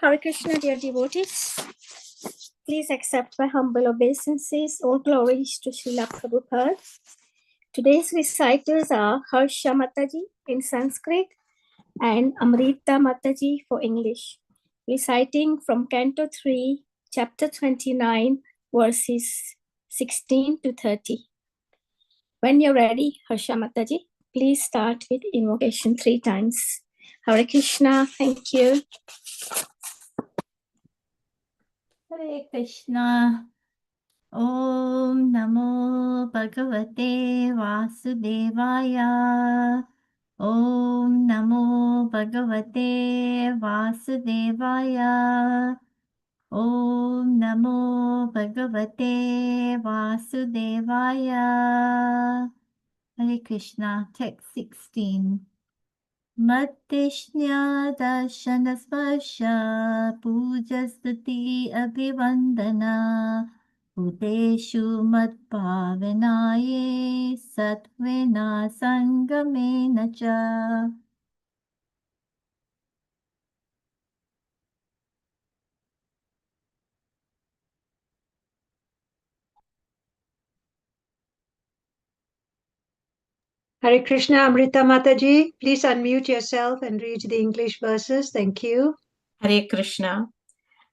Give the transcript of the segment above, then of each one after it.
Hare Krishna, dear devotees. Please accept my humble obeisances. All glories to Srila Prabhupada. Today's reciters are Harsha Mataji in Sanskrit and Amrita Mataji for English. Reciting from Canto 3, Chapter 29, verses 16 to 30. When you're ready, Harsha Mataji, please start with invocation 3 times. Hare Krishna, thank you. Hare Krishna. Om Namo Bhagavate Vasudevaya. Om Namo Bhagavate Vasudevaya. Om Namo Bhagavate Vasudevaya. Hare Krishna. Text 16. Matishnya darshana sparsha puja stuti abhivandana Bhuteshu matpavenaye satvena sangamena cha. Hare Krishna, Amrita Mataji. Please unmute yourself and read the English verses. Thank you. Hare Krishna.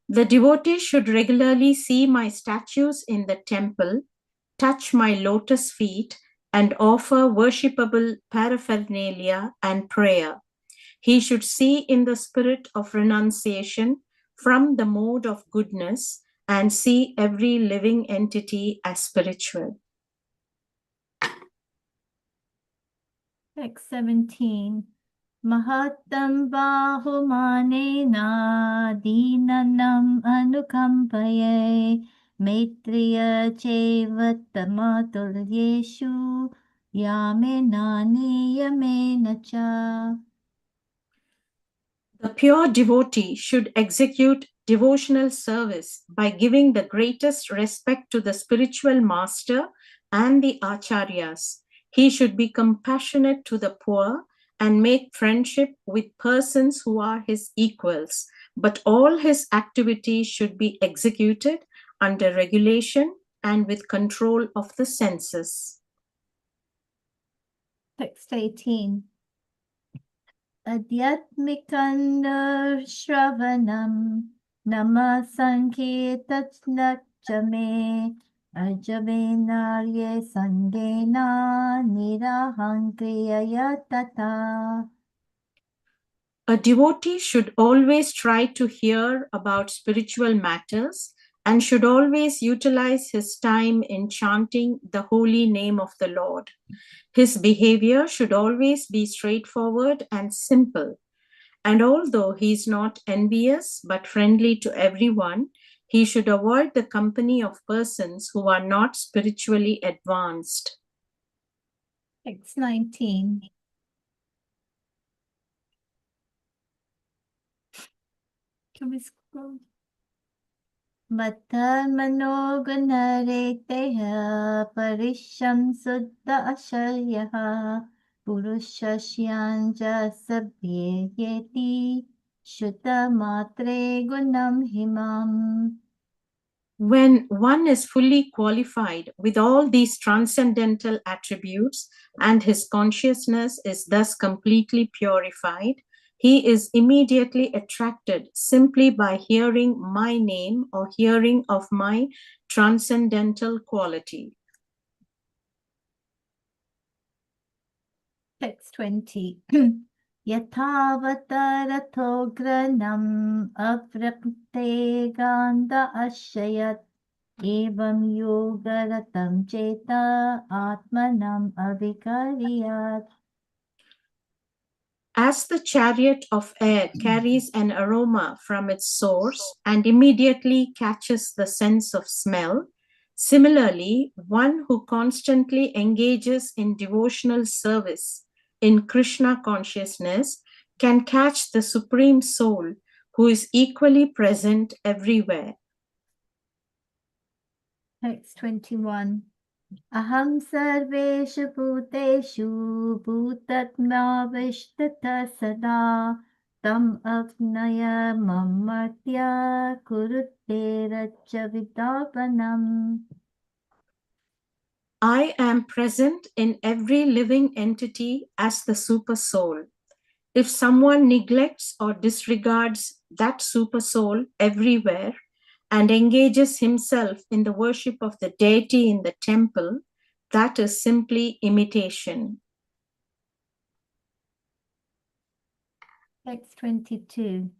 The devotee should regularly see my statues in the temple, touch my lotus feet, and offer worshipable paraphernalia and prayer. He should see in the spirit of renunciation from the mode of goodness and see every living entity as spiritual. Text 17. Mahattam bahumanena dinanam anukampaye maitriya chevattamatulyeshu yamena niyamena cha. The pure devotee should execute devotional service by giving the greatest respect to the spiritual master and the acharyas. He should be compassionate to the poor and make friendship with persons who are his equals, but all his activities should be executed under regulation and with control of the senses. Text 18. Adhyatmikanda Shravanam Nama Sankirtachame Arjavenarye Sangena Nirahankriyaya Tata. A devotee should always try to hear about spiritual matters and should always utilize his time in chanting the holy name of the Lord. His behavior should always be straightforward and simple. And although he is not envious but friendly to everyone, he should avoid the company of persons who are not spiritually advanced. Text 19. Can we scroll? Mattamanogunareteha parisham suddha asharyaha purushashyanja sabhyeti shuddha matre gunam himam. When one is fully qualified with all these transcendental attributes and his consciousness is thus completely purified, he is immediately attracted simply by hearing my name or hearing of my transcendental quality. Text 20. Yathavatarato granam avrapte ganda ashayat evam yogaratam cheta atmanam avikariyat. As the chariot of air carries an aroma from its source and immediately catches the sense of smell, similarly, one who constantly engages in devotional service in Krishna consciousness can catch the Supreme Soul who is equally present everywhere. Text 21. Aham sarveshu bhuteshu bhutatma vishtata sada tam avnaya mamatya kurutte racha vidapanam. I am present in every living entity as the super soul. If someone neglects or disregards that super soul everywhere and engages himself in the worship of the deity in the temple, that is simply imitation. Text 22.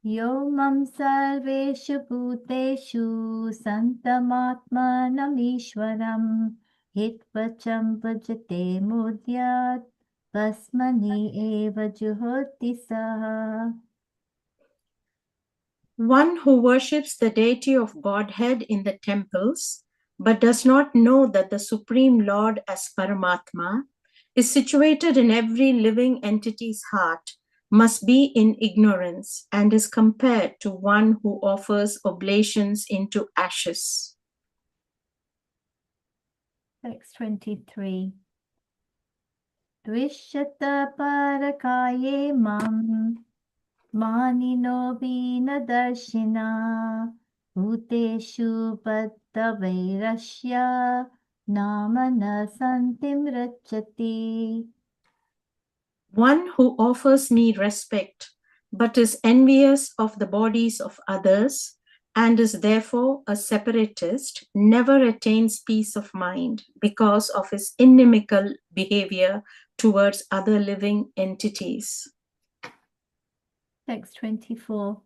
Yo mam sarveshu bhuteshu santamatmanam ishvaram hitvacham bhajate mudyat basmani eva juhoti saha. One who worships the deity of Godhead in the temples, but does not know that the Supreme Lord as Paramatma is situated in every living entity's heart, must be in ignorance and is compared to one who offers oblations into ashes. Text 23. Dvishyata parakaye mam manino vina darshina bhuteshu pattavairashya namana santim rachati. One who offers me respect, but is envious of the bodies of others, and is therefore a separatist, never attains peace of mind because of his inimical behavior towards other living entities. Text 24.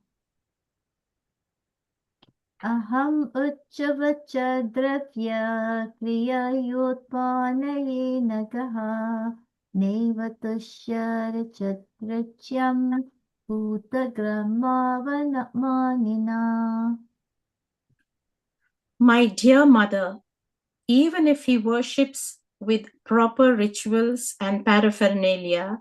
Aham uchavacha dravya kriya yotpanaye nagaha nevatushya chatrachyam bhutagrammavanmanina. My dear mother, even if he worships with proper rituals and paraphernalia,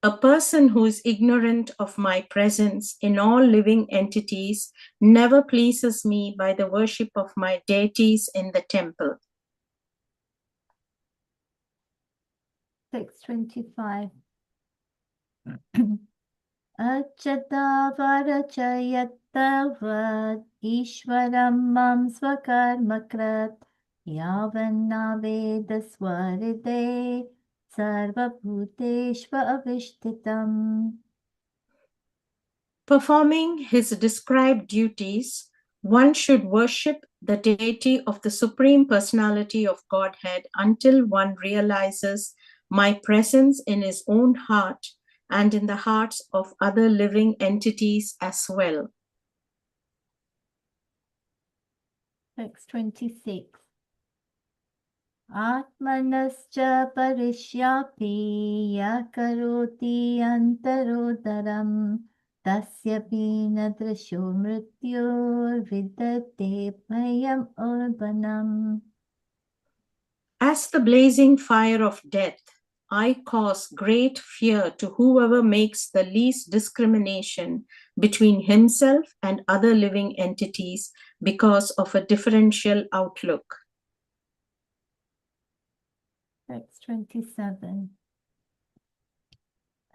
a person who is ignorant of my presence in all living entities never pleases me by the worship of my deities in the temple. Text 25. Achata varachayatavad ishvaram mam svakarmakrat yavanna veda swaride sarvabhuteshva avishtitam. Performing his described duties, one should worship the deity of the Supreme Personality of Godhead until one realizes my presence in his own heart and in the hearts of other living entities as well. Text 26. Atmanascha parishyapi yakaroti antarodaram tasya pina drasho mrityor vidate bhayam urbanam. As the blazing fire of death, I cause great fear to whoever makes the least discrimination between himself and other living entities because of a differential outlook. Text 27.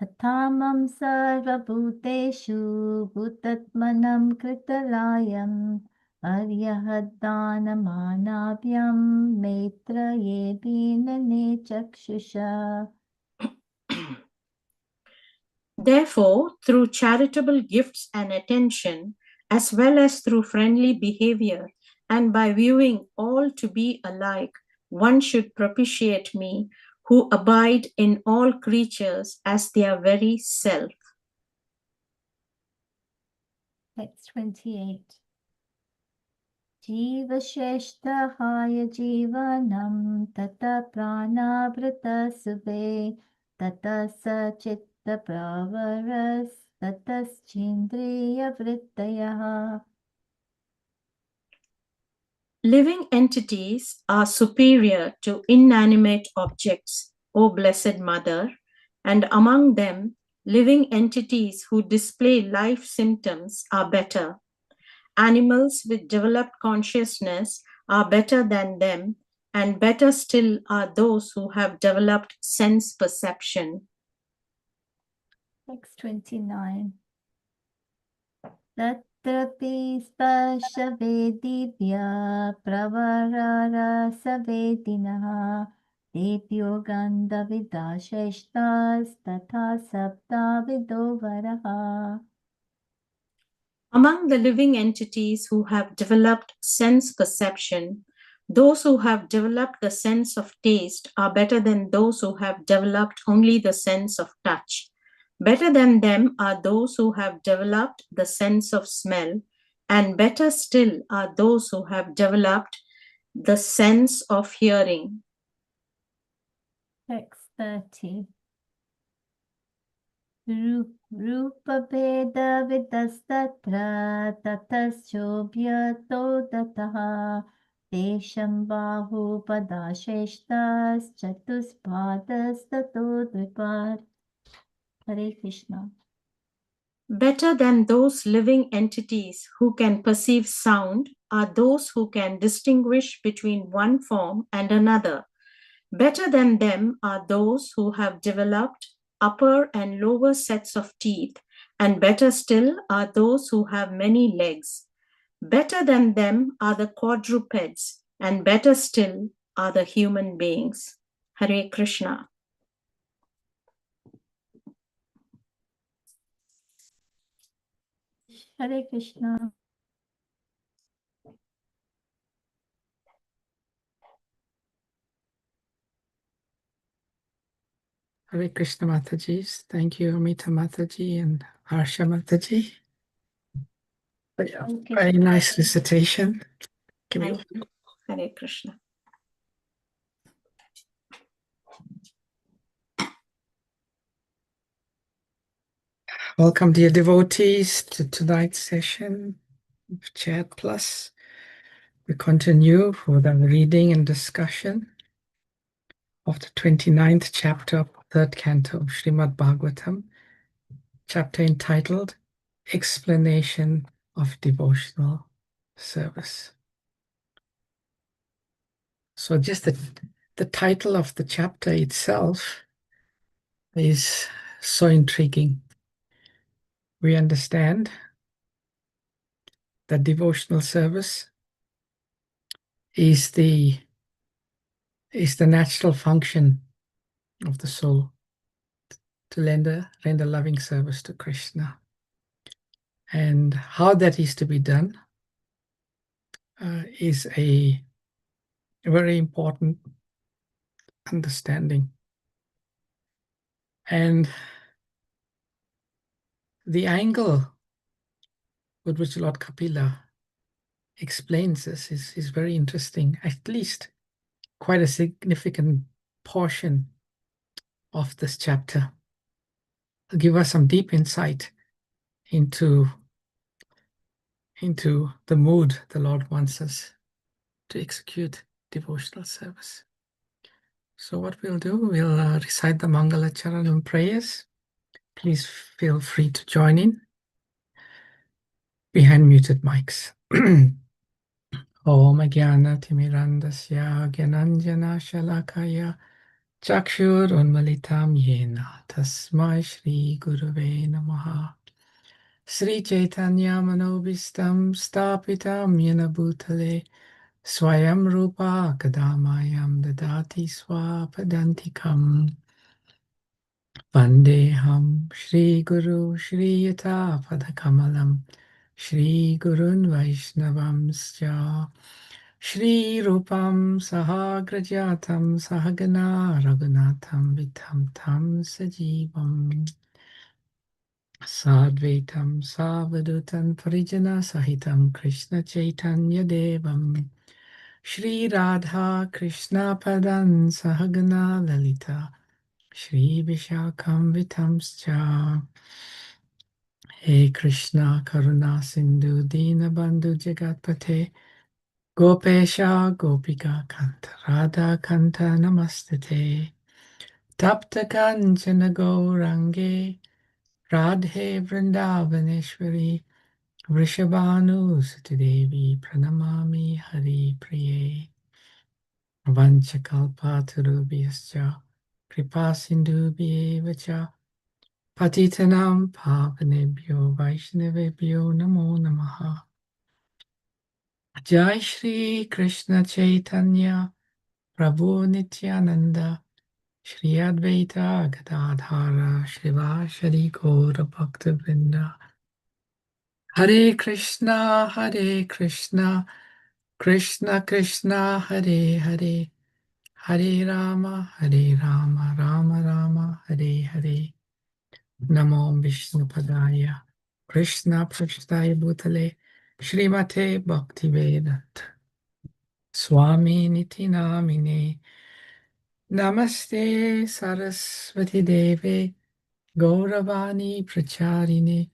Athamam sarvabhuteshu bhutatmanam kritalayam aryahadanamanabhyam metraye binane chakshusha. Therefore, through charitable gifts and attention, as well as through friendly behavior, and by viewing all to be alike, one should propitiate me, who abide in all creatures as their very self. Text 28. Jiva Sheshta Haya Jivanam Tata Pranavrita Sube Tata Sachitta Pravaras Tatas Chindriya Vrittayaha. Living entities are superior to inanimate objects, O Blessed Mother, and among them, living entities who display life symptoms are better. Animals with developed consciousness are better than them, and better still are those who have developed sense perception. Text 29. Tatrapi spashvedibhya pravararasavedinaha Debhyo gandhavidasheshtas tatha sapta vidovaraha. Among the living entities who have developed sense perception, those who have developed the sense of taste are better than those who have developed only the sense of touch. Better than them are those who have developed the sense of smell, and better still are those who have developed the sense of hearing. Text 30. Rupa Veda Vidastatra Tatasyobhyato Dataha Desham Bahu Padasheshtas Chatuspadas Tato Dvipad. Hare Krishna. Better than those living entities who can perceive sound are those who can distinguish between one form and another. Better than them are those who have developed upper and lower sets of teeth, and better still are those who have many legs. Better than them are the quadrupeds, and better still are the human beings. Hare Krishna. Hare Krishna. Hare Krishna Mataji. Thank you, Amita Mataji and Harsha Mataji. Very nice recitation. Thank you. Hare Krishna. Welcome, dear devotees, to tonight's session of Chat Plus. We continue with our reading and discussion of the 29th chapter of the 3rd canto of Srimad Bhagavatam, chapter entitled Explanation of Devotional Service. So just the title of the chapter itself is so intriguing. We understand that devotional service is the natural function of the soul to render loving service to Krishna. And how that is to be done is a very important understanding. And the angle with which Lord Kapila explains this is very interesting, at least quite a significant portion of this chapter. It'll give us some deep insight into the mood the Lord wants us to execute devotional service. So what we'll do, we'll recite the Mangala Charanam prayers. Please feel free to join in behind muted mics. Om Jnana Timirandasya Gyananjana Shalakaya Chakshur Unmalitam Yena Tasmai Shri Gurave Namaha Sri Chaitanya Manobhistam Stapitam Yena Bhutale Swayam Rupa Kadamayam Dadati Swapadantikam Vandeham Shri Guru Shri Yata Padakamalam Shri Gurun Vaishnavamscha Shri Rupam Sahagrajatam Sahagana Raghunatham Vitam Tam Sajivam Sadvaitam Savadutan Parijana Sahitam Krishna Chaitanya Devam Shri Radha Krishna Padan Sahagana Lalita Shri Vishakam Vitamscha He Krishna Karuna Sindhu Dina Bandhu Jagatpate Gopesha Gopika Kanta Radha Kanta Namastete Tapta Kanchana Gaurange Radhe Vrindavaneshwari Vrishabhanu Sutidevi Pranamami Hari Priye Vanchakalpatarubhyascha Kripa Sindhubhyevacha Patitanam Pavanebhyo Vaishnavebhyo Namo Namaha. Jai Shri Krishna Chaitanya Prabhu Nityananda Shri Advaita Gadadhara Shivashari Gaura Bhakta Vrinda. Hare Krishna, Krishna Krishna, Hare Hare, Hare Rama, Rama Rama, Hare Hare. Namo Vishnu Padaya, Krishna Prashtaya Bhutale, Srimate Bhaktivedanta, Swami Niti Namine, Namaste Saraswati Deve, Gauravani Pracharine,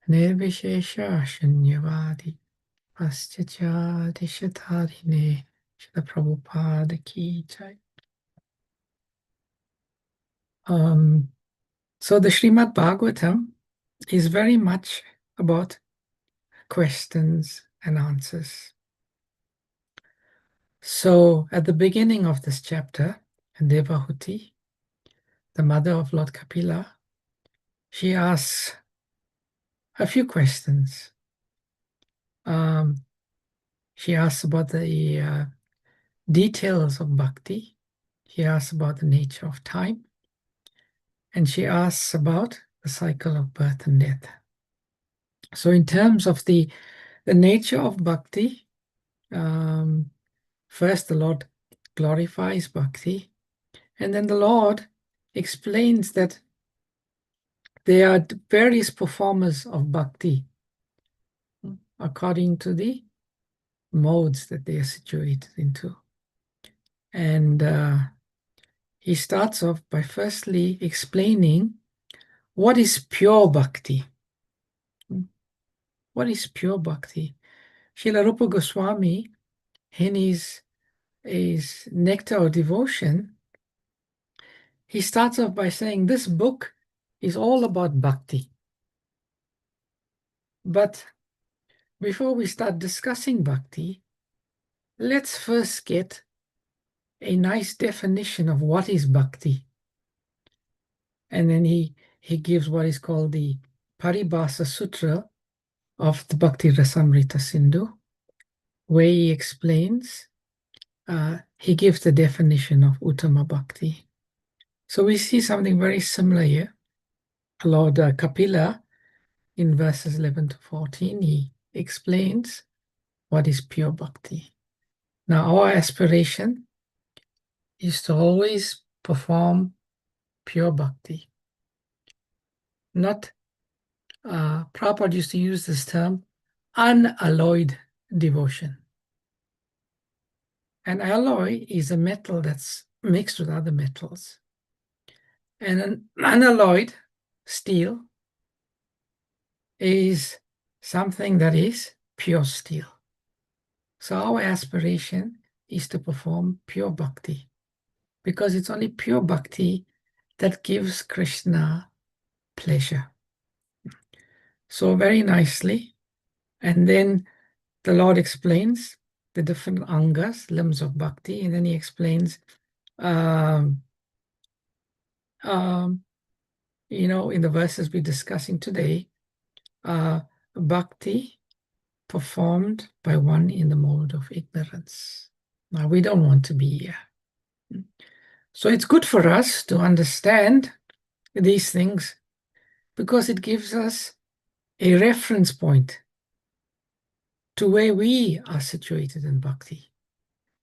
Nirvishesha Shunyavadi, Paschachati Shatarine, Shila Prabhupada Ki Jai. So the Srimad Bhagavatam is very much about questions and answers. So at the beginning of this chapter, Devahuti, the mother of Lord Kapila, she asks a few questions. She asks about the details of bhakti. She asks about the nature of time. And she asks about the cycle of birth and death. So in terms of the nature of bhakti, first the Lord glorifies bhakti, and then the Lord explains that there are various performers of bhakti according to the modes that they are situated into. And he starts off by firstly explaining what is pure bhakti. What is pure bhakti? Srila Rupa Goswami, in his Nectar of Devotion, he starts off by saying this book is all about bhakti. But before we start discussing bhakti, let's first get a nice definition of what is bhakti. And then he gives what is called the Paribhasa Sutra of the Bhakti Rasamrita Sindhu, where he explains, he gives the definition of Uttama Bhakti. So we see something very similar here. Lord Kapila, in verses 11 to 14, he explains what is pure bhakti. Now, our aspiration is to always perform pure bhakti. Not, Prabhupada used to use this term, unalloyed devotion. An alloy is a metal that's mixed with other metals. And an unalloyed steel is something that is pure steel. So our aspiration is to perform pure bhakti, because it's only pure bhakti that gives Krishna pleasure. So very nicely. And then the Lord explains the different angas, limbs of bhakti, and then he explains, in the verses we're discussing today, bhakti performed by one in the mode of ignorance. Now, we don't want to be here. So it's good for us to understand these things, because it gives us a reference point to where we are situated in bhakti.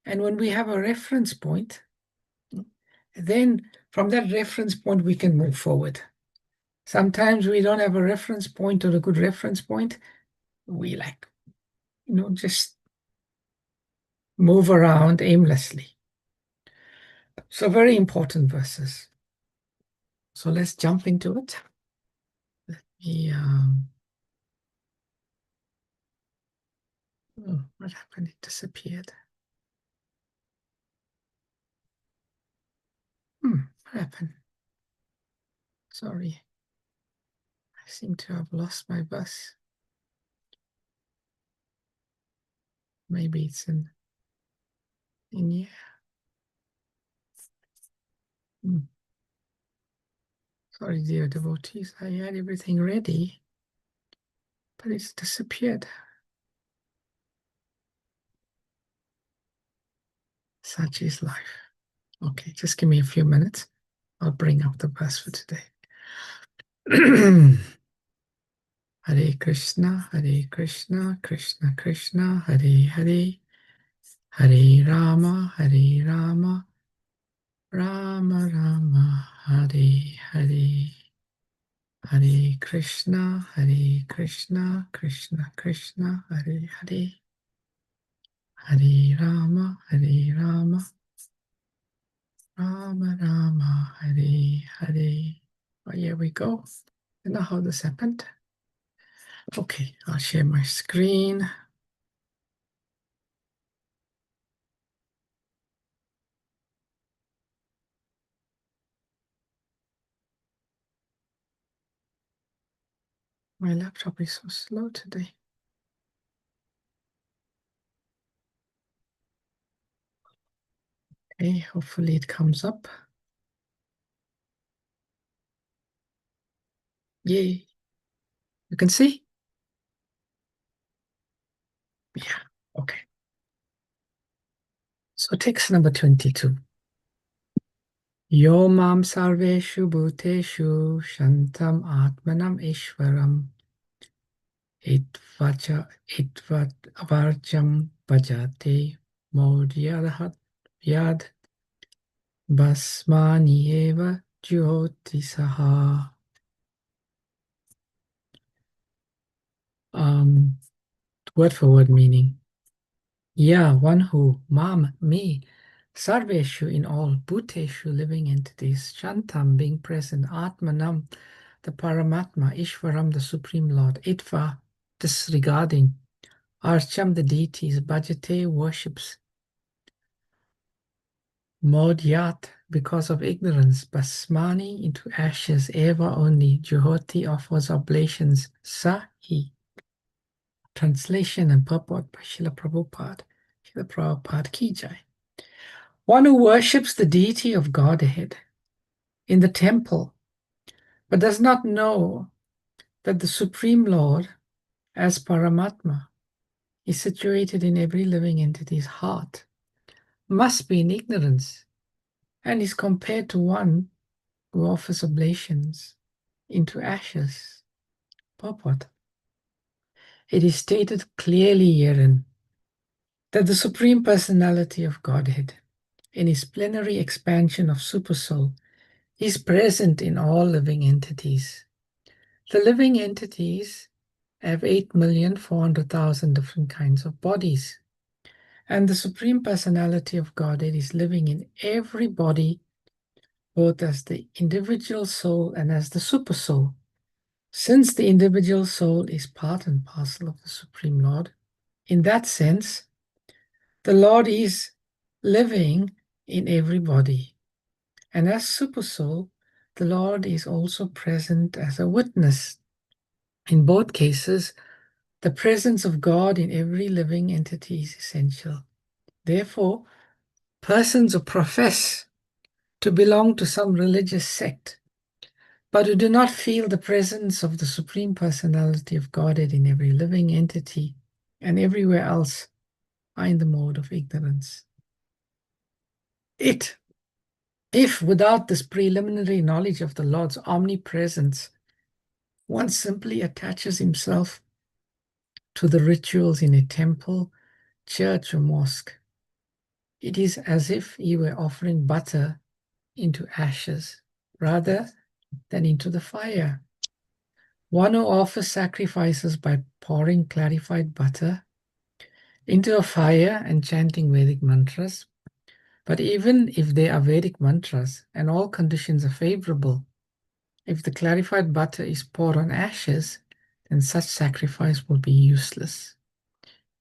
And when we have a reference point, then from that reference point, we can move forward. Sometimes we don't have a reference point or a good reference point. We just move around aimlessly. So very important verses. So let's jump into it. Let me, what happened? It disappeared. What happened? Sorry. I seem to have lost my bus. Maybe it's in here. Sorry, dear devotees, I had everything ready, but it's disappeared. Such is life. Okay, just give me a few minutes. I'll bring up the verse for today. Hare Krishna, Krishna Krishna, Hare Hare, Hare Rama, Rama Rama, Hare Hare. Hare Krishna, Krishna Krishna, Hare Hare, Hare Rama, Rama Rama, Hare Hare. Oh, here we go. You know how this happened? Okay, I'll share my screen. My laptop is so slow today. Okay, hopefully it comes up. Yay. You can see? Yeah, okay. So text number 22. Yo mam sarveshu bhuteshu shantam atmanam ishvaram itvacha itvarjam bhajate modyadhat yad basmani eva jyotisaha. Word for word meaning. Yeah, one who, mam, me, sarveshu in all, bhuteshu living entities, shantam being present, atmanam the Paramatma, Ishvaram the Supreme Lord, Itva disregarding, Archam the deities, Bhajate worships, Modyat because of ignorance, Basmani into ashes, Eva only, Juhoti offers oblations, Sahi. Translation and purport by Srila Prabhupada. Srila Prabhupada Ki Jai. One who worships the deity of Godhead in the temple, but does not know that the Supreme Lord, as Paramatma, is situated in every living entity's heart, must be in ignorance, and is compared to one who offers oblations into ashes. Purport. It is stated clearly herein that the Supreme Personality of Godhead, in his plenary expansion of Supersoul, is present in all living entities. The living entities have 8,400,000 different kinds of bodies, and the Supreme Personality of Godhead is living in every body, both as the individual soul and as the Supersoul. Since the individual soul is part and parcel of the Supreme Lord, in that sense, the Lord is living in every body. And as Supersoul, the Lord is also present as a witness. In both cases, the presence of God in every living entity is essential. Therefore, persons who profess to belong to some religious sect, but who do not feel the presence of the Supreme Personality of Godhead in every living entity and everywhere else, are in the mode of ignorance. If without this preliminary knowledge of the Lord's omnipresence, one simply attaches himself to the rituals in a temple, church, or mosque, it is as if he were offering butter into ashes rather than into the fire. One who offers sacrifices by pouring clarified butter into a fire and chanting Vedic mantras, but even if they are Vedic mantras and all conditions are favorable, if the clarified butter is poured on ashes, then such sacrifice will be useless.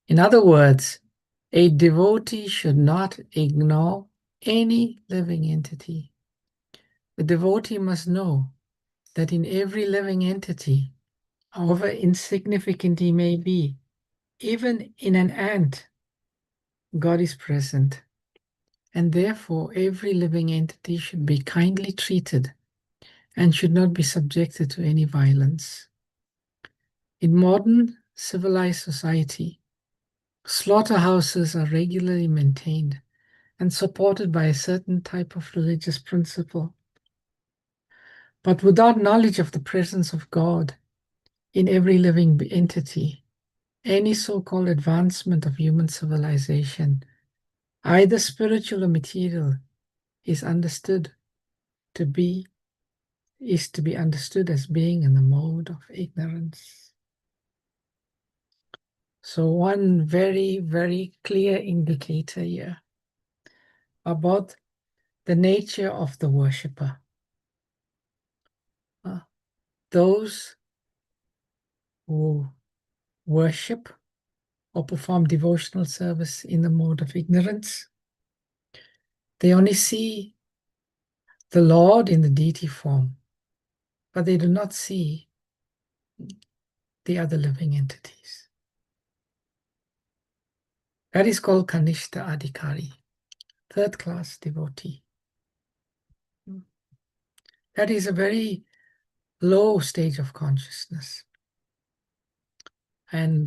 In other words, a devotee should not ignore any living entity. The devotee must know that in every living entity, however insignificant he may be, even in an ant, God is present, and therefore every living entity should be kindly treated and should not be subjected to any violence. In modern civilized society, slaughterhouses are regularly maintained and supported by a certain type of religious principle. But without knowledge of the presence of God in every living entity, any so-called advancement of human civilization, either spiritual or material, is to be understood as being in the mode of ignorance. So one very, very clear indicator here about the nature of the worshipper. Those who worship or perform devotional service in the mode of ignorance, they only see the Lord in the deity form, but they do not see the other living entities. That is called Kanishta Adhikari, third class devotee. That is a very low stage of consciousness. And,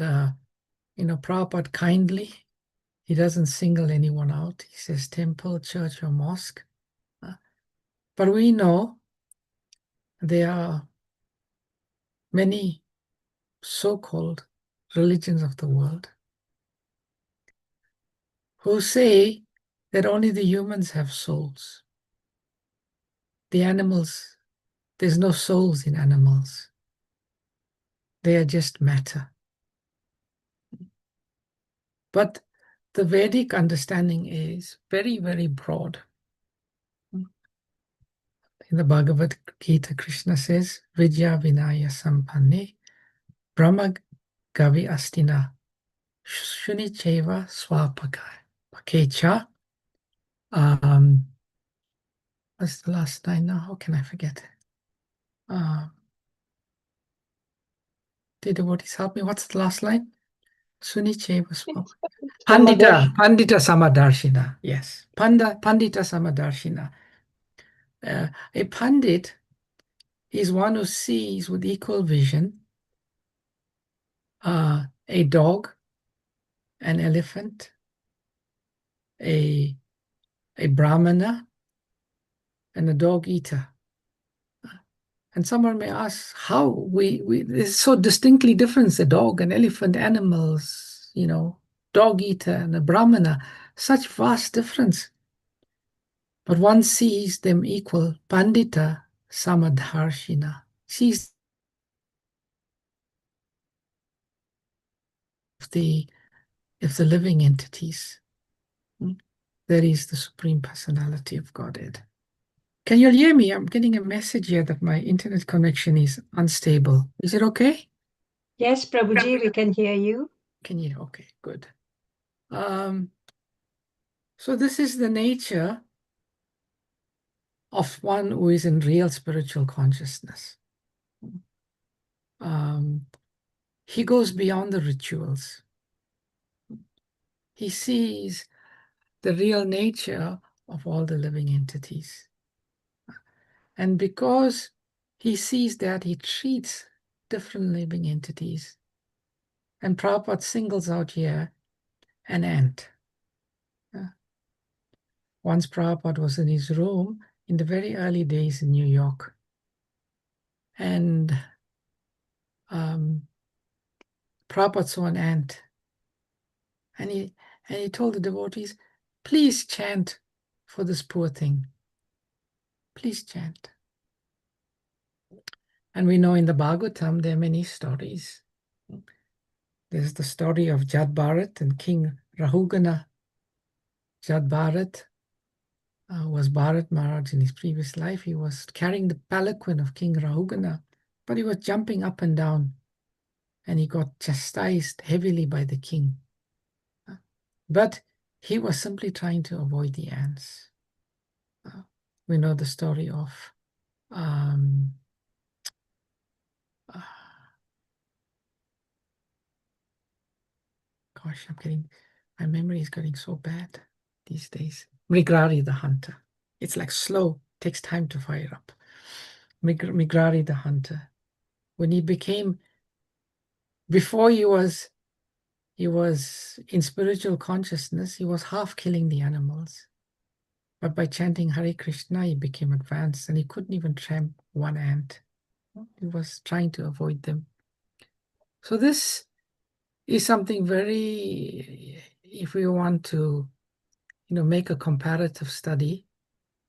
Prabhupada kindly, he doesn't single anyone out. He says temple, church, or mosque. But we know there are many so-called religions of the world who say that only the humans have souls. The animals, there's no souls in animals. They are just matter. But the Vedic understanding is very, very broad. In the Bhagavad Gita, Krishna says, Vidya Vinaya Sampanne Brahma Gavi Astina Shuni Cheva Swapakecha. What's the last line now? How can I forget? The devotees help me. What's the last line? Suni Cheva Pandita Samadarshina. Yes, Pandita Samadarshina. A Pandit is one who sees with equal vision a dog, an elephant, a brahmana, and a dog eater. And someone may ask how it's so distinctly different, a dog, an elephant, animals, dog eater and a brahmana, such vast difference. But one sees them equal. Pandita Samadharshina sees if the living entities, there is the Supreme Personality of Godhead. Can you hear me? I'm getting a message here that my internet connection is unstable. Is it okay? Yes, Prabhuji, we can hear you. Can you? Okay, good. So this is the nature of one who is in real spiritual consciousness. He goes beyond the rituals. He sees the real nature of all the living entities. And because he sees that, he treats different living entities. And Prabhupada singles out here an ant. Once Prabhupada was in his room in the very early days in New York. And Prabhupada saw an ant. And he told the devotees, please chant for this poor thing. Please chant. And we know in the Bhagavatam there are many stories. There's the story of Jad Bharat and King Rahugana. Jad Bharat was Bharat Maharaj in his previous life. He was carrying the palanquin of King Rahugana, but he was jumping up and down, and he got chastised heavily by the king. But he was simply trying to avoid the ants. We know the story of gosh, my memory is getting so bad these days. Mrigrari the hunter. It's like slow, takes time to fire up. Migrari the hunter. When he became, before he was in spiritual consciousness, he was half killing the animals. But by chanting Hare Krishna, he became advanced and he couldn't even tramp one ant. He was trying to avoid them. So this is something very, if we want to, make a comparative study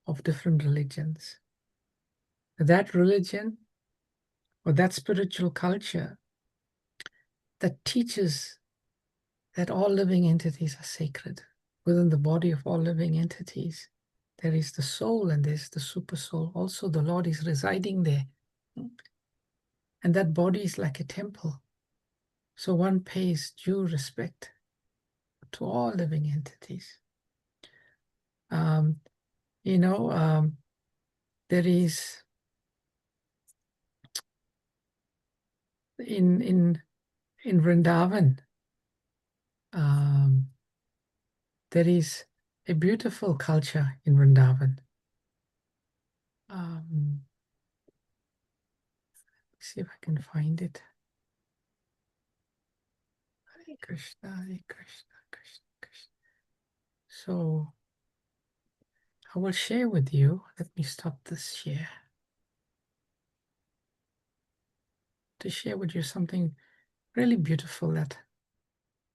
of different religions, that religion or that spiritual culture that teaches that all living entities are sacred. Within the body of all living entities, there is the soul and there's the super soul. Also, the Lord is residing there. And that body is like a temple. So one pays due respect to all living entities. There is in Vrindavan, there is a beautiful culture in Vrindavan. See if I can find it. Hare Krishna, Hare Krishna, Krishna Krishna. So I will share with you. Let me stop this share. To share with you something really beautiful that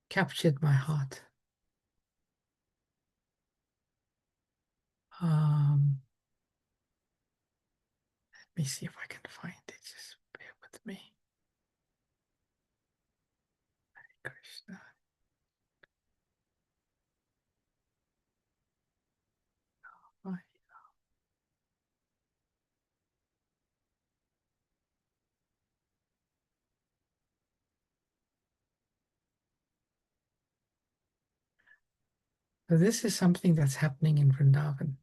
captured my heart. Let me see if I can find it. Just bear with me. Hare Krishna. So this is something that's happening in Vrindavan.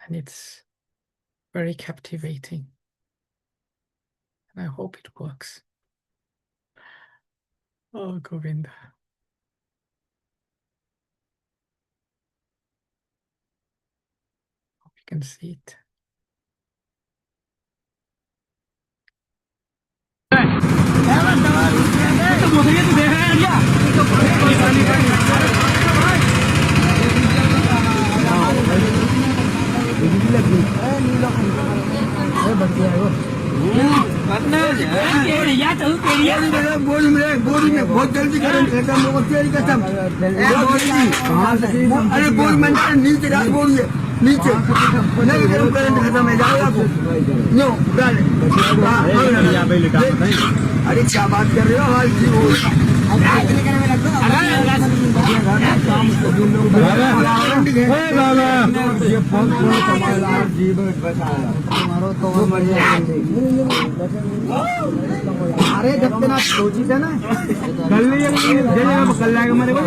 And it's very captivating. And I hope it works. Oh, Govinda. Hope you can see it. बहुत जल्दी current खत्म होगा तेरी कसम अरे बोल मंत्र नीचे डाल बोल नीचे नहीं गरम करंट खत्म है जाओ आपको नो डाल अरे क्या बात कर रहे हो हाल की बोल ये फोन तुम्हारा जीवन बचाया तुम्हारा तो अरे जब तक सोची थे ना कल लाएगा मेरे को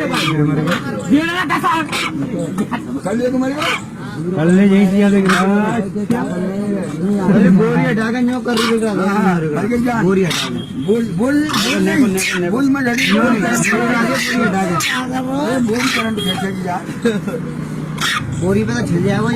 कल मेरे को कल ने यही किया देख अरे बोरिया ढाका न्यों कर रही है बोरिया बोल बोल बोल मैं बोल करंट कैसे किया बोरी पे तो छिल जाएगा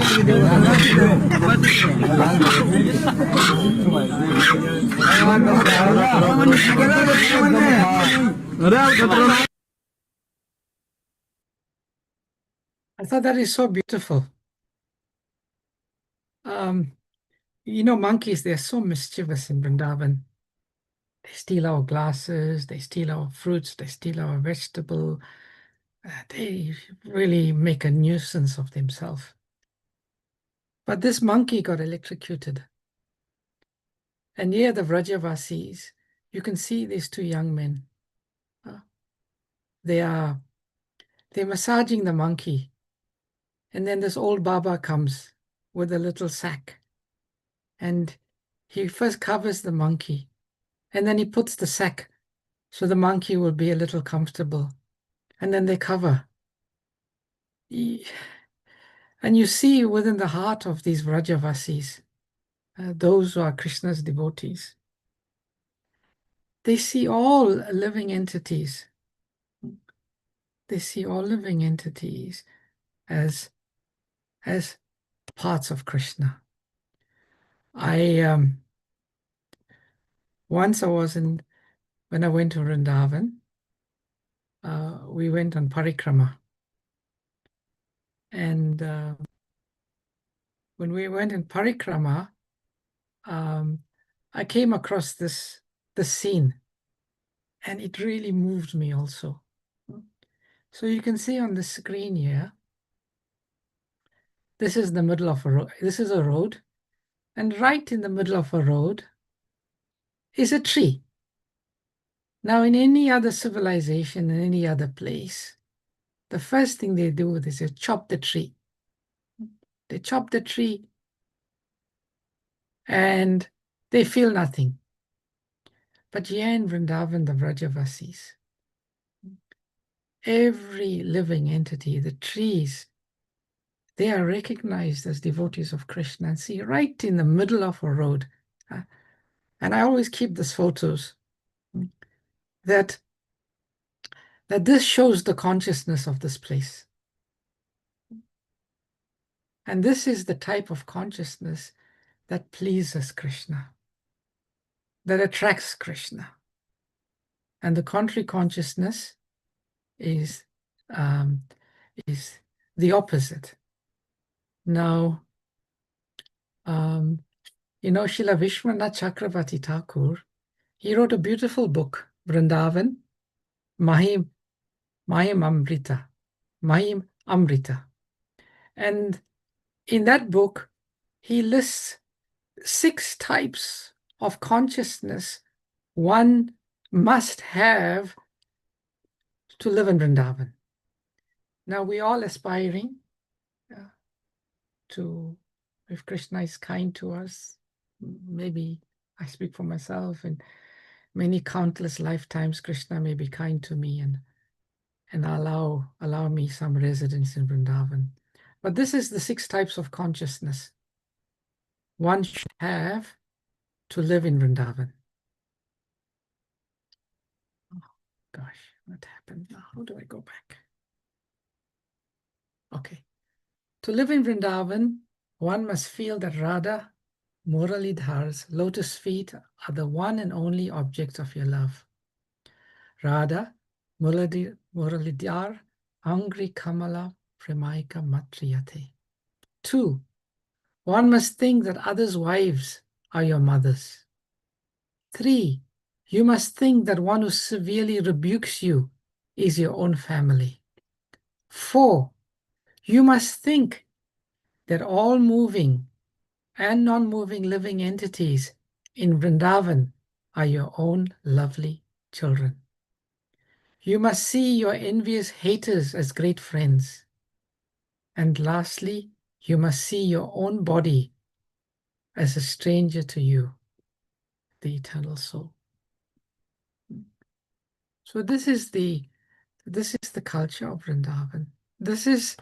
I thought that is so beautiful. Monkeys, they're so mischievous in Vrindavan. They steal our glasses, they steal our fruits, they steal our vegetable. They really make a nuisance of themselves. But this monkey got electrocuted. And near the Vrajavasis, you can see these two young men. They're massaging the monkey. And then this old Baba comes with a little sack. And he first covers the monkey. And then he puts the sack so the monkey will be a little comfortable. And then they cover. And you see within the heart of these Vrajavasis, those who are Krishna's devotees, they see all living entities. They see all living entities as parts of Krishna. Once when I went to Vrindavan, we went on parikrama. And when we went in parikrama, I came across this scene, and it really moved me also. So you can see on the screen here, this is the middle of a road. This is a road, and right in the middle of a road is a tree. Now, in any other civilization, in any other place, the first thing they do is they chop the tree. They chop the tree and they feel nothing. But here in Vrindavan, the Vrajavasis, every living entity, the trees, they are recognized as devotees of Krishna. And see, right in the middle of a road, and I always keep these photos, that this shows the consciousness of this place. And this is the type of consciousness that pleases Krishna, that attracts Krishna. And the contrary consciousness is the opposite. Now, Srila Vishwanath Chakravarti Thakur, he wrote a beautiful book, Vrindavan, Mahim Amrita. And in that book, he lists 6 types of consciousness one must have to live in Vrindavan. Now, we're all aspiring to, if Krishna is kind to us, maybe I speak for myself, in many countless lifetimes, Krishna may be kind to me and allow me some residence in Vrindavan. But this is the 6 types of consciousness one should have to live in Vrindavan. Oh, gosh, what happened now? How do I go back? Okay. To live in Vrindavan, one must feel that Radha, Muralidhar's lotus feet are the one and only objects of your love. Radha, Muralidhar, Angri Kamala, Premaika Matriyate. 2, one must think that others' wives are your mothers. 3, you must think that one who severely rebukes you is your own family. 4, you must think that all moving and non-moving living entities in Vrindavan are your own lovely children. You must see your envious haters as great friends. And lastly, you must see your own body as a stranger to you, the eternal soul. So this is the culture of Vrindavan. This is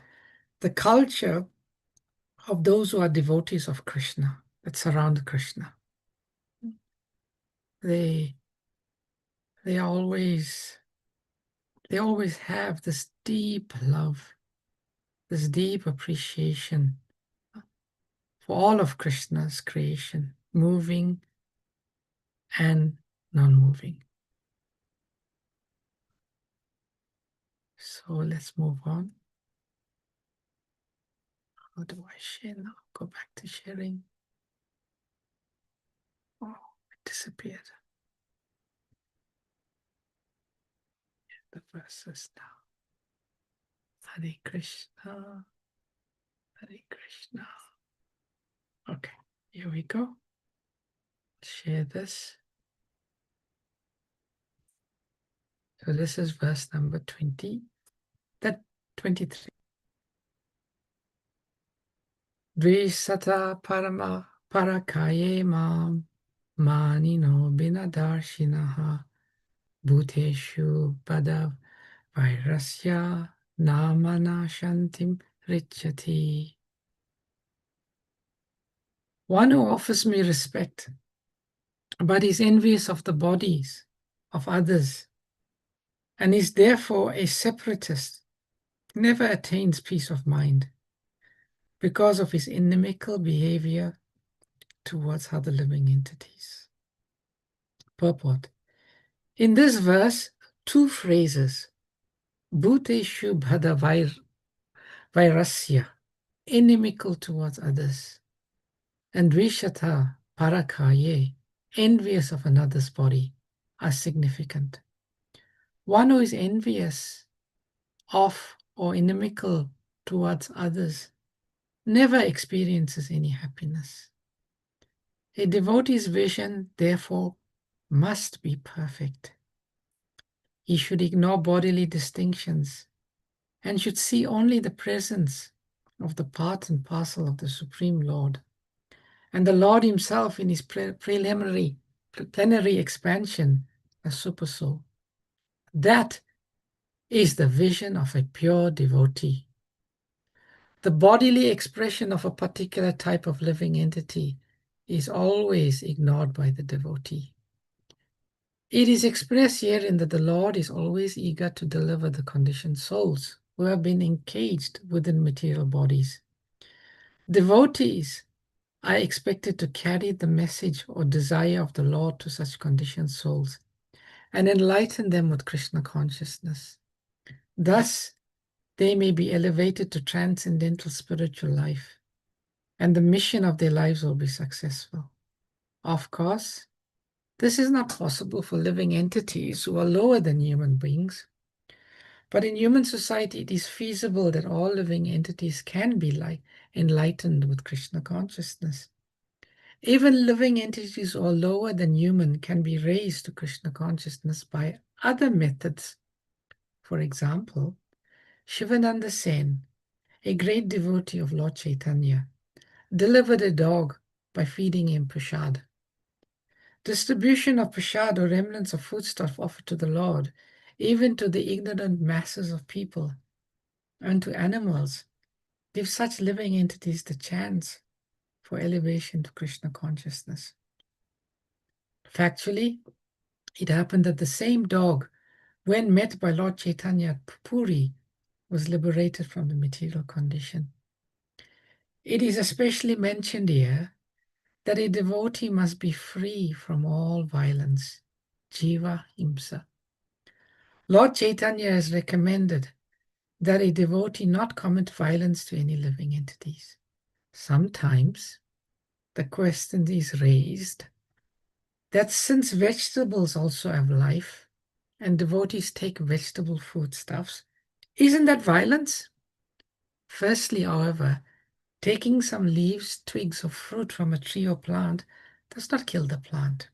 the culture of those who are devotees of Krishna, that surround Krishna. They always have this deep love, this deep appreciation for all of Krishna's creation, moving and non-moving. So let's move on. How do I share now? Go back to sharing. Oh, it disappeared. The verses now. Hare Krishna, Hare Krishna. Okay, here we go. Share this. So this is verse number 23. Dvisata parama parakaye mam manino binadarshinaha bhuteshu badav vairasya namana shantim richati. One who offers me respect, but is envious of the bodies of others, and is therefore a separatist, never attains peace of mind. Because of his inimical behavior, towards other living entities. Purport. In this verse, two phrases, Bhuteshu Bhada Vairasya, inimical towards others, and Dvishata Parakaye, envious of another's body, are significant. One who is envious of or inimical towards others never experiences any happiness. A devotee's vision, therefore, must be perfect. He should ignore bodily distinctions and should see only the presence of the part and parcel of the Supreme Lord, and the Lord himself in his plenary expansion as Supersoul. That is the vision of a pure devotee. The bodily expression of a particular type of living entity is always ignored by the devotee. It is expressed herein that the Lord is always eager to deliver the conditioned souls who have been encaged within material bodies. Devotees are expected to carry the message or desire of the Lord to such conditioned souls and enlighten them with Krishna consciousness. Thus, they may be elevated to transcendental spiritual life, and the mission of their lives will be successful. Of course, this is not possible for living entities who are lower than human beings. But in human society, it is feasible that all living entities can be enlightened with Krishna consciousness. Even living entities who are lower than human can be raised to Krishna consciousness by other methods. For example, Shivananda Sen, a great devotee of Lord Chaitanya, delivered a dog by feeding him prasad. Distribution of prasad or remnants of foodstuff offered to the Lord, even to the ignorant masses of people and to animals, gives such living entities the chance for elevation to Krishna consciousness. Factually, it happened that the same dog, when met by Lord Chaitanya at Puri, was liberated from the material condition. It is especially mentioned here that a devotee must be free from all violence, jiva himsa. Lord Chaitanya has recommended that a devotee not commit violence to any living entities. Sometimes the question is raised that since vegetables also have life and devotees take vegetable foodstuffs, isn't that violence? Firstly, however, taking some leaves, twigs, or fruit from a tree or plant does not kill the plant.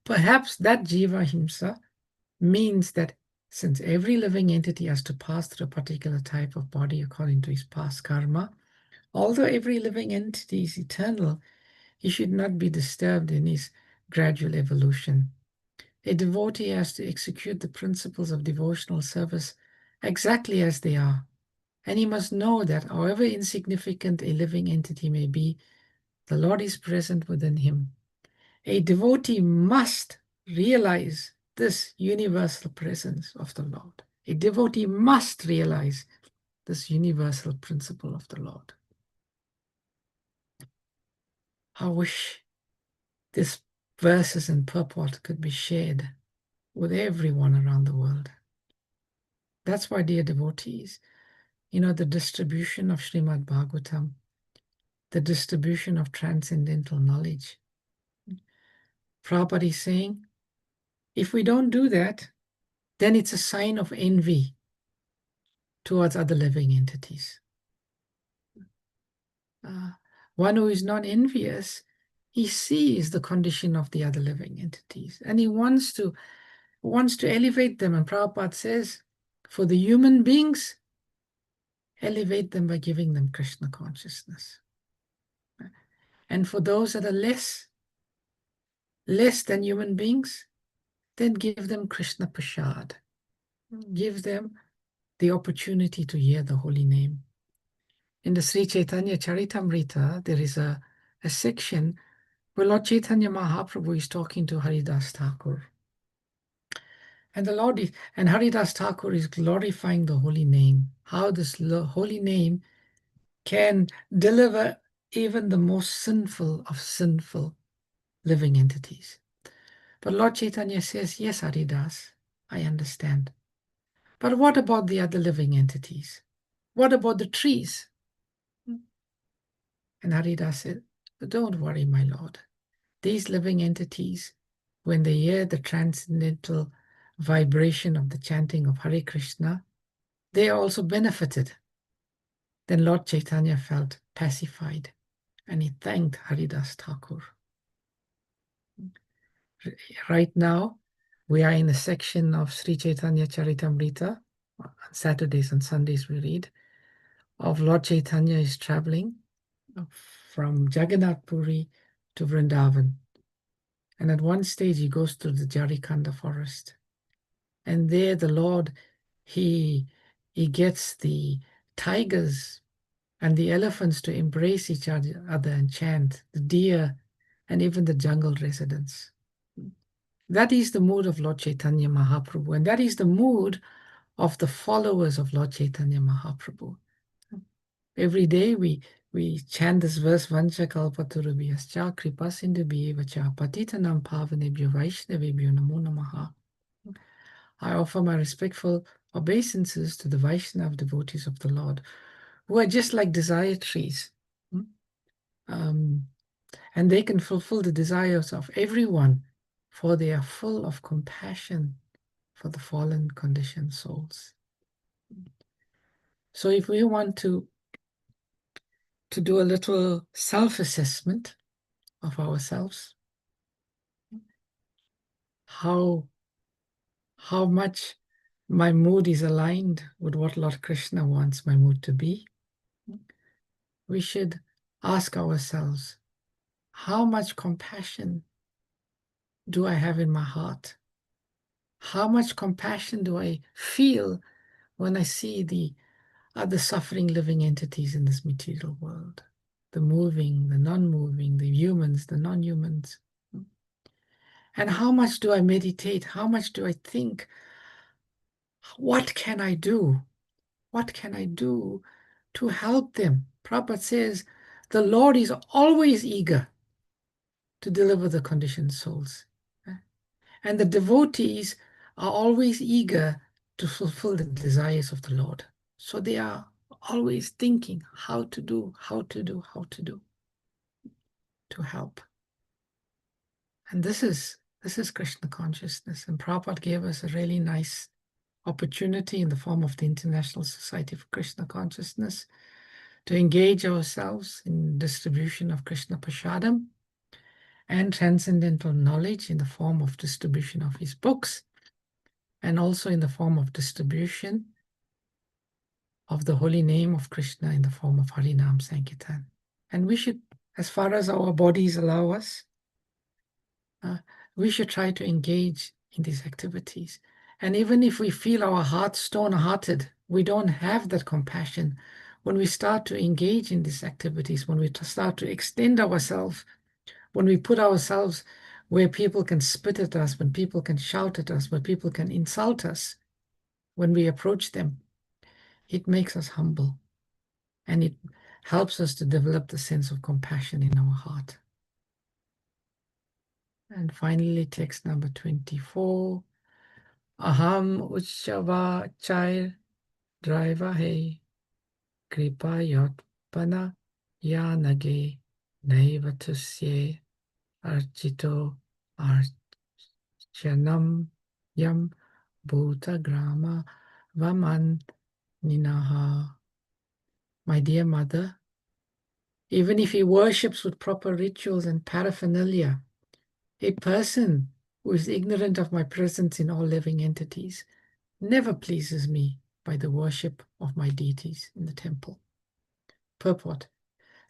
Perhaps that jiva himsa means that since every living entity has to pass through a particular type of body according to his past karma, although every living entity is eternal, he should not be disturbed in his gradual evolution. A devotee has to execute the principles of devotional service exactly as they are, and he must know that however insignificant a living entity may be, the Lord is present within him. A devotee must realize this universal presence of the Lord. A devotee must realize this universal principle of the Lord. I wish this verses and purport could be shared with everyone around the world. That's why, dear devotees, the distribution of Srimad Bhagavatam, the distribution of transcendental knowledge. Prabhupada is saying, if we don't do that, then it's a sign of envy towards other living entities. One who is not envious, he sees the condition of the other living entities, and he wants to elevate them. And Prabhupada says, for the human beings, elevate them by giving them Krishna consciousness. And for those that are less than human beings, then give them Krishna Prasad. Give them the opportunity to hear the holy name. In the Sri Chaitanya Charitamrita, there is a section where Lord Chaitanya Mahaprabhu is talking to Haridas Thakur. And Haridas Thakur is glorifying the holy name, how this holy name can deliver even the most sinful of sinful living entities. But Lord Chaitanya says, yes, Haridas, I understand. But what about the other living entities? What about the trees? And Haridas said, don't worry, my Lord. These living entities, when they hear the transcendental vibration of the chanting of Hare Krishna, they are also benefited. Then Lord Chaitanya felt pacified and he thanked Haridas Thakur. Right now, we are in a section of Sri Chaitanya Charitamrita. On Saturdays and Sundays we read of Lord Chaitanya is traveling from Jagannath Puri to Vrindavan. And at one stage he goes to the Jarikanda forest. And there the Lord, he gets the tigers and the elephants to embrace each other and chant, the deer and even the jungle residents. That is the mood of Lord Chaitanya Mahaprabhu, and that is the mood of the followers of Lord Chaitanya Mahaprabhu. Every day we chant this verse, Vancha kalpatarubhyascha kripa sindhubhyev cha patitanam pavanebhyo vaishnavebhyo namo namaha. I offer my respectful obeisances to the Vaishnava devotees of the Lord, who are just like desire trees. And they can fulfill the desires of everyone, for they are full of compassion for the fallen conditioned souls. So if we want to do a little self-assessment of ourselves, how much my mood is aligned with what Lord Krishna wants my mood to be, we should ask ourselves, how much compassion do I have in my heart? How much compassion do I feel when I see the other suffering living entities in this material world? The moving, the non-moving, the humans, the non-humans. And how much do I meditate? How much do I think? What can I do? What can I do to help them? Prabhupada says, the Lord is always eager to deliver the conditioned souls. And the devotees are always eager to fulfill the desires of the Lord. So they are always thinking how to do to help. And this is Krishna consciousness. And Prabhupada gave us a really nice opportunity in the form of the International Society for Krishna Consciousness to engage ourselves in distribution of Krishna Prashadam and transcendental knowledge in the form of distribution of his books, and also in the form of distribution of the holy name of Krishna in the form of Harinam Sankirtan. And we should, as far as our bodies allow us, we should try to engage in these activities. And even if we feel our hearts stone-hearted, we don't have that compassion, when we start to engage in these activities, when we start to extend ourselves, when we put ourselves where people can spit at us, when people can shout at us, when people can insult us, when we approach them, it makes us humble. And it helps us to develop the sense of compassion in our heart. And finally, text number 24. Aham Uchava Chair Driver Hey Kripa Yotpana Yanage Naivatusye Archito Archanam Yam Bhuta Grama Vaman Ninaha. My dear mother, even if he worships with proper rituals and paraphernalia, a person who is ignorant of my presence in all living entities never pleases me by the worship of my deities in the temple. Purport.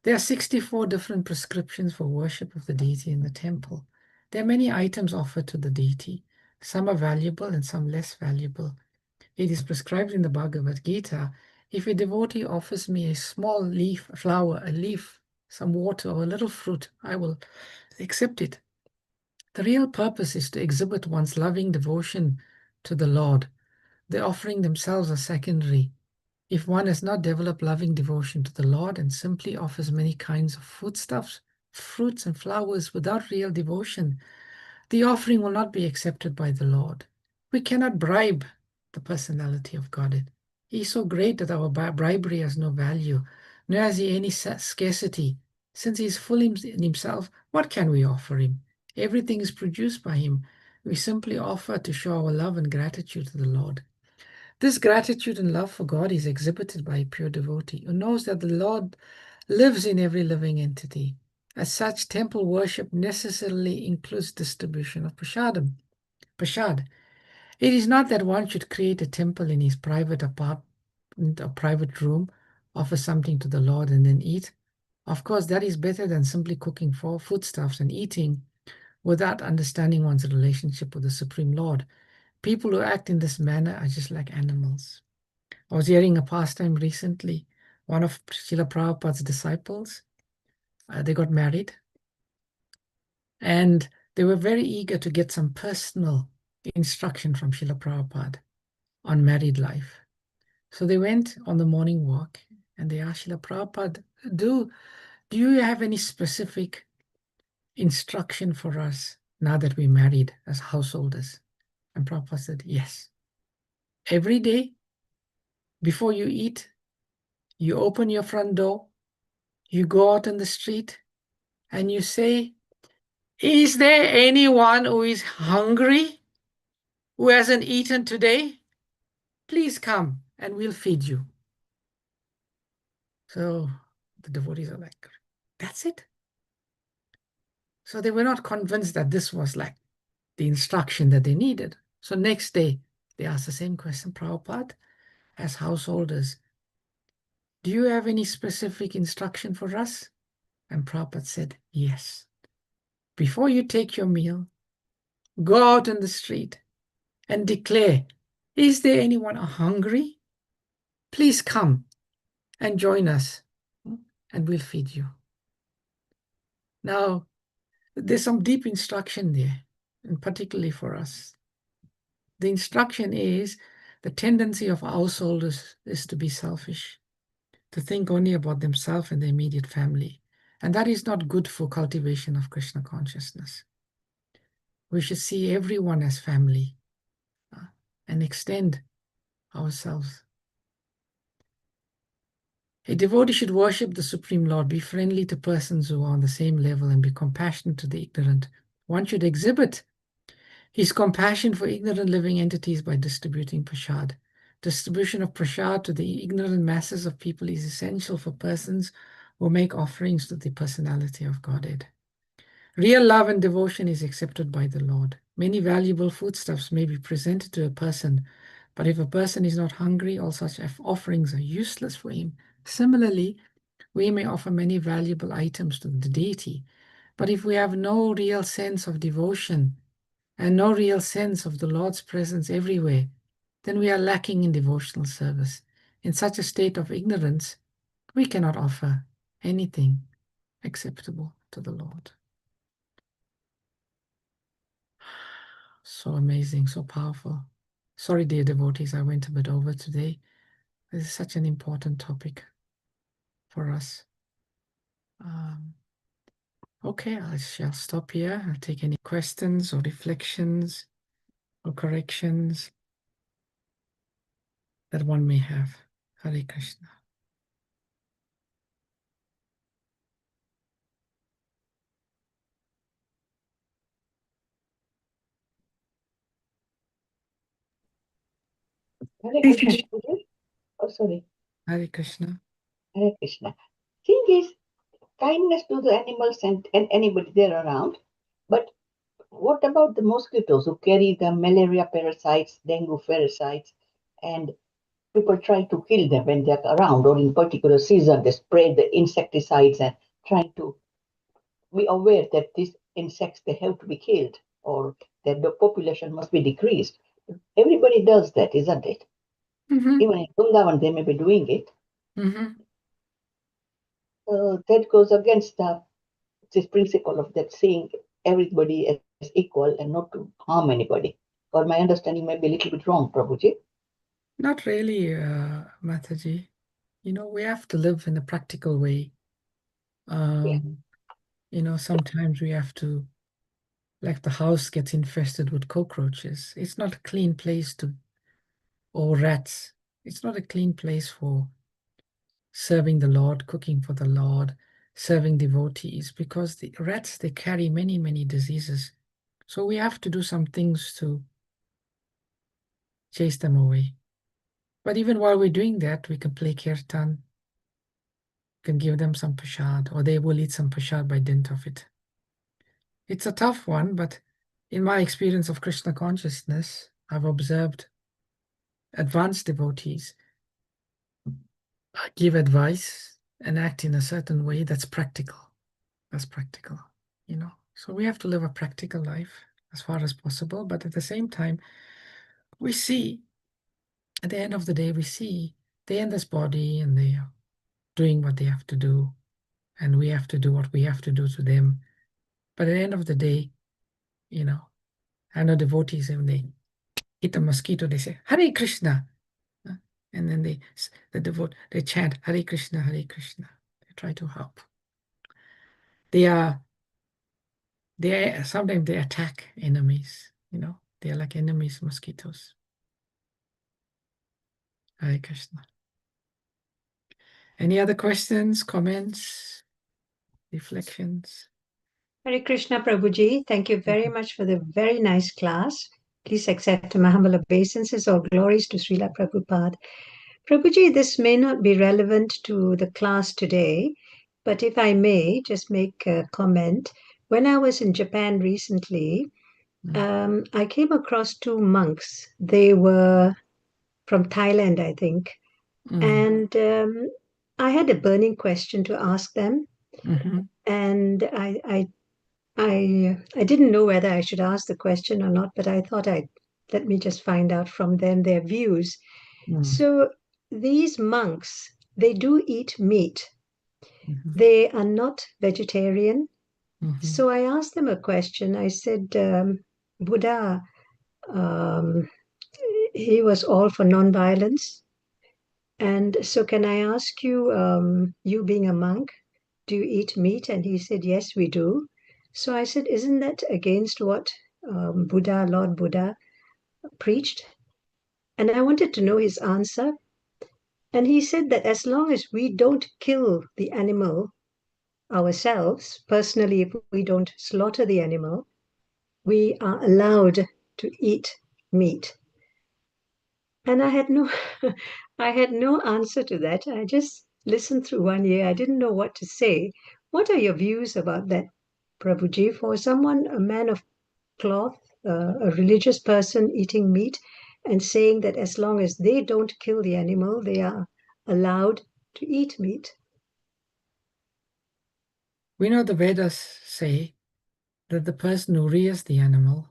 There are 64 different prescriptions for worship of the deity in the temple. There are many items offered to the deity. Some are valuable and some less valuable. It is prescribed in the Bhagavad Gita, if a devotee offers me a small leaf, a flower, a leaf, some water, or a little fruit, I will accept it. The real purpose is to exhibit one's loving devotion to the Lord. The offering themselves are secondary. If one has not developed loving devotion to the Lord and simply offers many kinds of foodstuffs, fruits and flowers without real devotion, the offering will not be accepted by the Lord. We cannot bribe the personality of God. He is so great that our bribery has no value, nor has he any scarcity. Since he is full in himself, what can we offer him? Everything is produced by him. We simply offer to show our love and gratitude to the Lord. This gratitude and love for God is exhibited by a pure devotee who knows that the Lord lives in every living entity. As such, temple worship necessarily includes distribution of prashad. It is not that one should create a temple in his private apartment or private room, offer something to the Lord and then eat. Of course, that is better than simply cooking for foodstuffs and eating without understanding one's relationship with the Supreme Lord. People who act in this manner are just like animals. I was hearing a pastime recently. One of Srila Prabhupada's disciples, they got married, and they were very eager to get some personal instruction from Srila Prabhupada on married life. So they went on the morning walk, and they asked Srila Prabhupada, do you have any specific instruction for us now that we're married as householders? And Prabhupada said, yes. Every day, before you eat, you open your front door, you go out in the street, and you say, is there anyone who is hungry, who hasn't eaten today? Please come and we'll feed you. So the devotees are like, that's it? So they were not convinced that this was like the instruction that they needed. So next day, they asked the same question, Prabhupada, as householders, do you have any specific instruction for us? And Prabhupada said, yes. Before you take your meal, go out in the street and declare, is there anyone hungry? Please come and join us and we'll feed you. Now, there's some deep instruction there, and particularly for us. The instruction is the tendency of householders is to be selfish, to think only about themselves and their immediate family. And that is not good for cultivation of Krishna consciousness. We should see everyone as family and extend ourselves. A devotee should worship the Supreme Lord, be friendly to persons who are on the same level, and be compassionate to the ignorant. One should exhibit his compassion for ignorant living entities by distributing prashad. Distribution of prashad to the ignorant masses of people is essential for persons who make offerings to the personality of Godhead. Real love and devotion is accepted by the Lord. Many valuable foodstuffs may be presented to a person, but if a person is not hungry, all such offerings are useless for him. Similarly, we may offer many valuable items to the deity, but if we have no real sense of devotion and no real sense of the Lord's presence everywhere, then we are lacking in devotional service. In such a state of ignorance, we cannot offer anything acceptable to the Lord. So amazing, so powerful. Sorry, dear devotees, I went a bit over today. This is such an important topic for us. Okay, I shall stop here. I'll take any questions or reflections or corrections that one may have. Hare Krishna. Hare Krishna. Oh, sorry. Hare Krishna. Hare Krishna. Thing is, kindness to the animals and anybody there around. But what about the mosquitoes who carry the malaria parasites, dengue parasites, and people try to kill them when they're around, or in particular season, they spray the insecticides and trying to be aware that these insects, they have to be killed, or that the population must be decreased. Everybody does that, isn't it? Mm-hmm. Even in Vrindavan, they may be doing it. Mm-hmm. That goes against this principle of that seeing everybody as equal and not to harm anybody. Or my understanding may be a little bit wrong, Prabhuji. Not really, Mataji. You know, we have to live in a practical way. You know, sometimes we have to, like the house gets infested with cockroaches. It's not a clean place to, or rats. It's not a clean place for serving the Lord, cooking for the Lord, serving devotees, because the rats, they carry many, many diseases. So we have to do some things to chase them away. But even while we're doing that, we can play kirtan, can give them some prasad, or they will eat some prasad by dint of it. It's a tough one, but in my experience of Krishna consciousness, I've observed advanced devotees give advice and act in a certain way that's practical. That's practical, you know. So we have to live a practical life as far as possible, but at the same time, we see, at the end of the day, we see they're in this body and they are doing what they have to do, and we have to do what we have to do to them. But at the end of the day, you know, I know devotees, when they hit a mosquito, they say, Hare Krishna. And then they chant Hare Krishna, Hare Krishna. They try to help. Sometimes they attack enemies, you know. They are like enemies, mosquitoes. Hare Krishna. Any other questions, comments, reflections? Hare Krishna, Prabhuji. Thank you very much for the very nice class. Please accept my humble obeisances. All glories to Srila Prabhupada. Prabhuji, this may not be relevant to the class today, but if I may just make a comment. When I was in Japan recently, I came across two monks. They were from Thailand, I think. And I had a burning question to ask them. And I didn't know whether I should ask the question or not, but I thought let me just find out from them their views. So these monks, they do eat meat. They are not vegetarian. So I asked them a question. I said, Buddha, he was all for non-violence. And so can I ask you, you being a monk, do you eat meat? And he said, yes, we do. So I said, isn't that against what Lord Buddha preached? And I wanted to know his answer. And he said that as long as we don't kill the animal ourselves, personally, if we don't slaughter the animal, we are allowed to eat meat. And I had no, I had no answer to that. I just listened through 1 year. I didn't know what to say. What are your views about that, Prabhuji? For someone, a man of cloth, a religious person eating meat and saying that as long as they don't kill the animal, they are allowed to eat meat. We know the Vedas say that the person who rears the animal,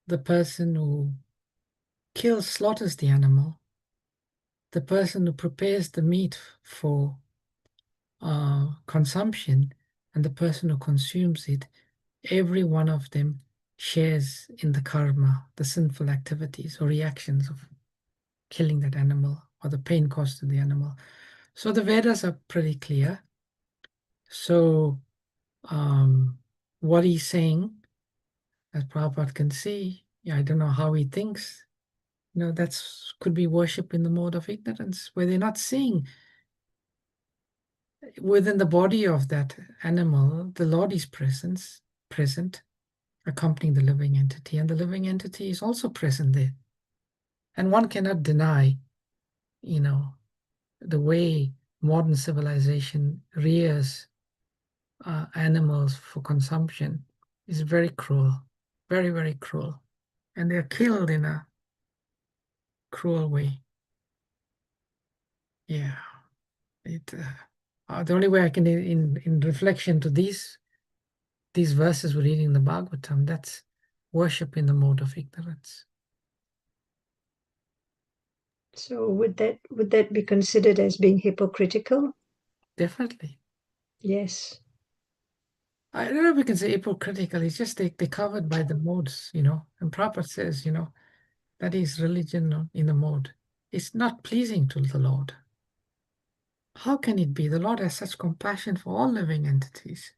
the person who slaughters the animal, the person who prepares the meat for consumption, and the person who consumes it, every one of them shares in the karma, the sinful activities or reactions of killing that animal or the pain caused to the animal. So the Vedas are pretty clear. So what he's saying, as Prabhupada can see, I don't know how he thinks, that's could be worship in the mode of ignorance, where they're not seeing within the body of that animal, the Lord is present, accompanying the living entity, and the living entity is also present there. And one cannot deny, the way modern civilization rears animals for consumption is very cruel, very, very cruel. And they're killed in a cruel way. Yeah. The only way I can, in reflection to these verses we're reading in the Bhagavatam, that's worship in the mode of ignorance. So would that be considered as being hypocritical? Definitely. Yes. I don't know if we can say hypocritical. It's just they're covered by the modes, and Prabhupada says, that is religion in the mode. is not pleasing to the Lord. How can it be? The Lord has such compassion for all living entities.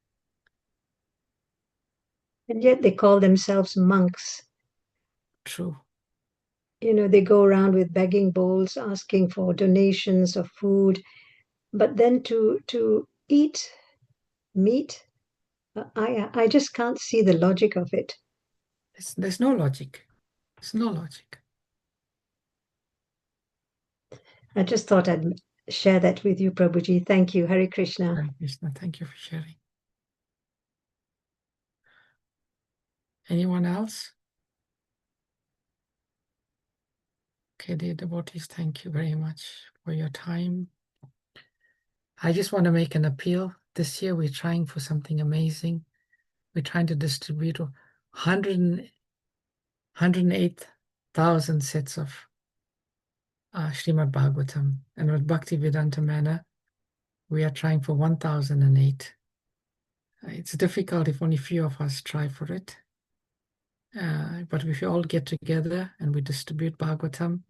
And yet they call themselves monks. True. You know, they go around with begging bowls, asking for donations of food. But then to eat meat, I just can't see the logic of it. There's no logic. There's no logic. I just thought I'd share that with you, Prabhuji. Thank you. Hare Krishna. Hare Krishna. Thank you for sharing. Anyone else? Okay, dear devotees, thank you very much for your time. I just want to make an appeal. This year we're trying for something amazing. We're trying to distribute 108,000 sets of Srimad Bhagavatam. And with Bhaktivedanta manner, we are trying for 1,008. It's difficult if only few of us try for it. But if we all get together and we distribute Bhagavatam,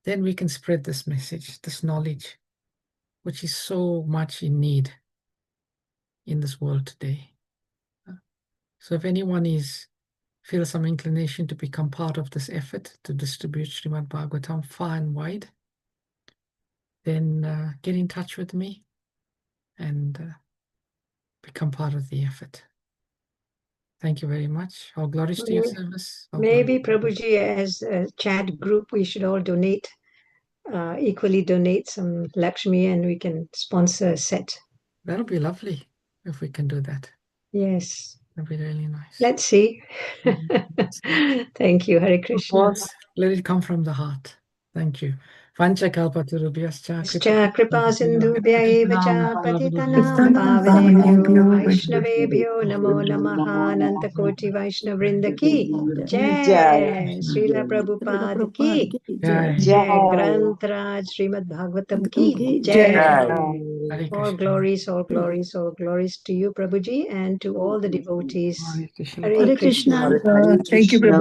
then we can spread this message, this knowledge, which is so much in need in this world today. So if anyone feels some inclination to become part of this effort to distribute Srimad Bhagavatam far and wide, then get in touch with me and become part of the effort. Thank you very much. All glories to your service. Maybe, Prabhuji, as a chat group, we should all donate, equally donate some Lakshmi, and we can sponsor a set. That'll be lovely if we can do that. Yes. That'll be really nice. Let's see. Thank you. Hare Krishna. Let it come from the heart. Thank you. Vanchakalpatarubhyascha Kripa sindhubhya eva cha patitanam pavanebhyo Vaishnavebhyo namo namaha Ananta Koti Vaishnav Vrinda ki Jai. Srila Prabhupada ki Jai. Jai. Granth Raj Srimad Bhagavatam ki Jai. All glories, all glories, all glories to you, Prabhuji, and to all the devotees. Hare Krishna. Thank you, Prabhuji.